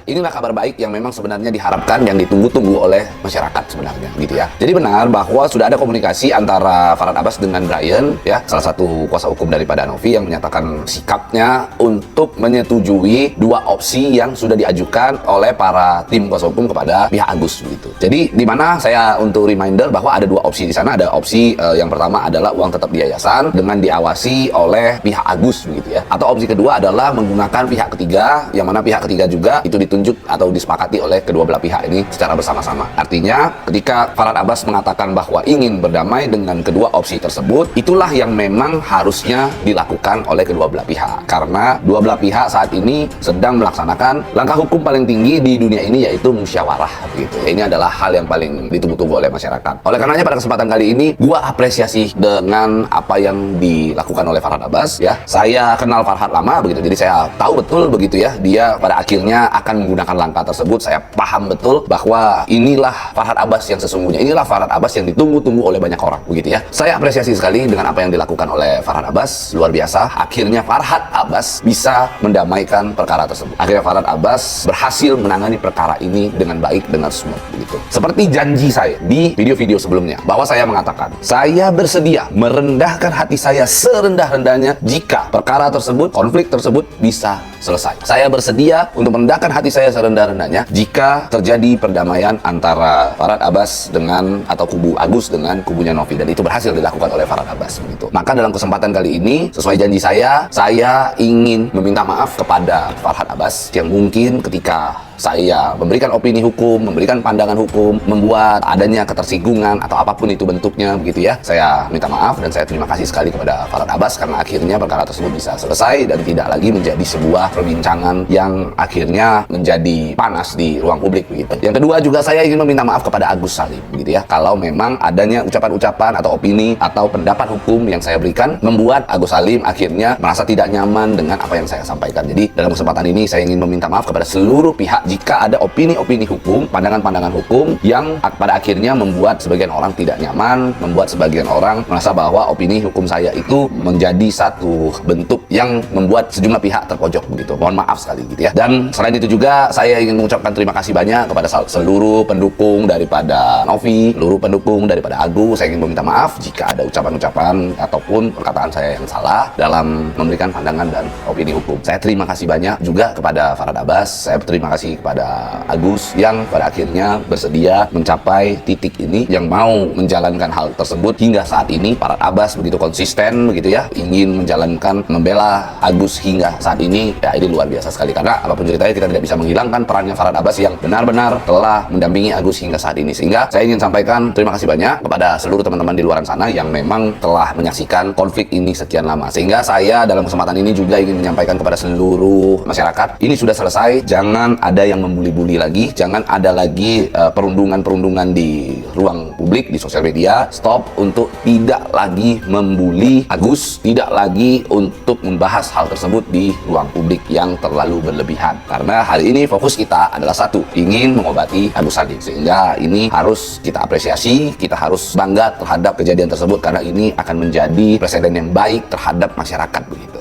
inilah kabar baik yang memang sebenarnya diharapkan, yang ditunggu-tunggu oleh masyarakat sebenarnya gitu ya. Jadi benar bahwa sudah ada komunikasi antara Farhad Abbas dengan Brian ya, salah satu kuasa hukum daripada Novi, yang menyatakan sikapnya untuk menyetujui dua opsi yang sudah diajukan oleh para tim kuasa hukum kepada pihak Agus gitu. Jadi di mana saya untuk reminder bahwa ada dua opsi di sana. Ada opsi yang pertama adalah uang tetap di yayasan dengan diawasi oleh pihak Agus begitu ya. Atau opsi kedua adalah menggunakan pihak ketiga, yang mana pihak ketiga juga itu ditunjuk atau disepakati oleh kedua belah pihak ini secara bersama-sama. Artinya ketika Farhad Abbas mengatakan bahwa ingin berdamai dengan kedua opsi tersebut, itulah yang memang harusnya dilakukan oleh kedua belah pihak. Karena dua belah pihak saat ini sedang melaksanakan langkah hukum paling tinggi di dunia ini, yaitu musyawarah gitu. Ini adalah hal yang paling ditunggu-tunggu oleh masyarakat. Oleh karenanya pada kesempatan kali ini gua apresiasi dengan apa yang dilakukan oleh Farhad Abbas ya. Saya kenal Farhad lama begitu, jadi saya tahu betul begitu ya, dia pada akhirnya akan menggunakan langkah tersebut. Saya paham betul bahwa inilah Farhad Abbas yang sesungguhnya, inilah Farhad Abbas yang ditunggu-tunggu oleh banyak orang begitu ya. Saya apresiasi sekali dengan apa yang dilakukan oleh Farhad Abbas, luar biasa. Akhirnya Farhad Abbas bisa mendamaikan perkara tersebut. Akhirnya Farhad Abbas berhasil menangani perkara ini dengan baik, dengan smooth begitu. Seperti janji saya di video-video sebelumnya bahwa saya mengatakan saya bersedia merendahkan hati saya serendah-rendahnya jika perkara tersebut, konflik tersebut bisa selesai. Saya bersedia untuk merendahkan hati saya serendah-rendahnya jika terjadi perdamaian antara Farhad Abbas dengan, atau kubu Agus dengan kubunya Novi, dan itu berhasil dilakukan oleh Farhad Abbas begitu. Maka dalam kesempatan kali ini, sesuai janji saya ingin meminta maaf kepada Farhad Abbas yang mungkin ketika saya memberikan opini hukum, memberikan pandangan hukum, membuat adanya ketersinggungan atau apapun itu bentuknya begitu ya. Saya minta maaf dan saya terima kasih sekali kepada Farhad Abbas karena akhirnya perkara tersebut bisa selesai dan tidak lagi menjadi sebuah perbincangan yang akhirnya menjadi panas di ruang publik begitu. Yang kedua juga saya ingin meminta maaf kepada Agus Salim begitu ya. Kalau memang adanya ucapan-ucapan atau opini atau pendapat hukum yang saya berikan membuat Agus Salim akhirnya merasa tidak nyaman dengan apa yang saya sampaikan. Jadi dalam kesempatan ini saya ingin meminta maaf kepada seluruh pihak jika ada opini-opini hukum, pandangan-pandangan hukum yang pada akhirnya membuat sebagian orang tidak nyaman, membuat sebagian orang merasa bahwa opini hukum saya itu menjadi satu bentuk yang membuat sejumlah pihak terpojok begitu. Mohon maaf sekali gitu ya. Dan selain itu juga saya ingin mengucapkan terima kasih banyak kepada seluruh pendukung daripada Novi, seluruh pendukung daripada Agus. Saya ingin meminta maaf jika ada ucapan-ucapan ataupun perkataan saya yang salah dalam memberikan pandangan dan opini hukum. Saya terima kasih banyak juga kepada Farhad Abbas. Saya terima kasih kepada Agus yang pada akhirnya bersedia mencapai titik ini, yang mau menjalankan hal tersebut hingga saat ini. Farhad Abbas begitu konsisten begitu ya, ingin menjalankan, membela Agus hingga saat ini. Ya ini luar biasa sekali, karena apapun ceritanya kita tidak bisa menghilangkan perannya Farhad Abbas yang benar-benar telah mendampingi Agus hingga saat ini. Sehingga saya ingin sampaikan terima kasih banyak kepada seluruh teman-teman di luar sana yang memang telah menyaksikan konflik ini sekian lama. Sehingga saya dalam kesempatan ini juga ingin menyampaikan kepada seluruh masyarakat, ini sudah selesai. Jangan ada yang membuli-buli lagi, jangan ada lagi perundungan-perundungan di ruang publik, di sosial media. Stop untuk tidak lagi membuli Agus, tidak lagi untuk membahas hal tersebut di ruang publik yang terlalu berlebihan. Karena hari ini fokus kita adalah satu, ingin mengobati Agus Salim. Sehingga ini harus kita apresiasi, kita harus bangga terhadap kejadian tersebut karena ini akan menjadi presiden yang baik terhadap masyarakat begitu.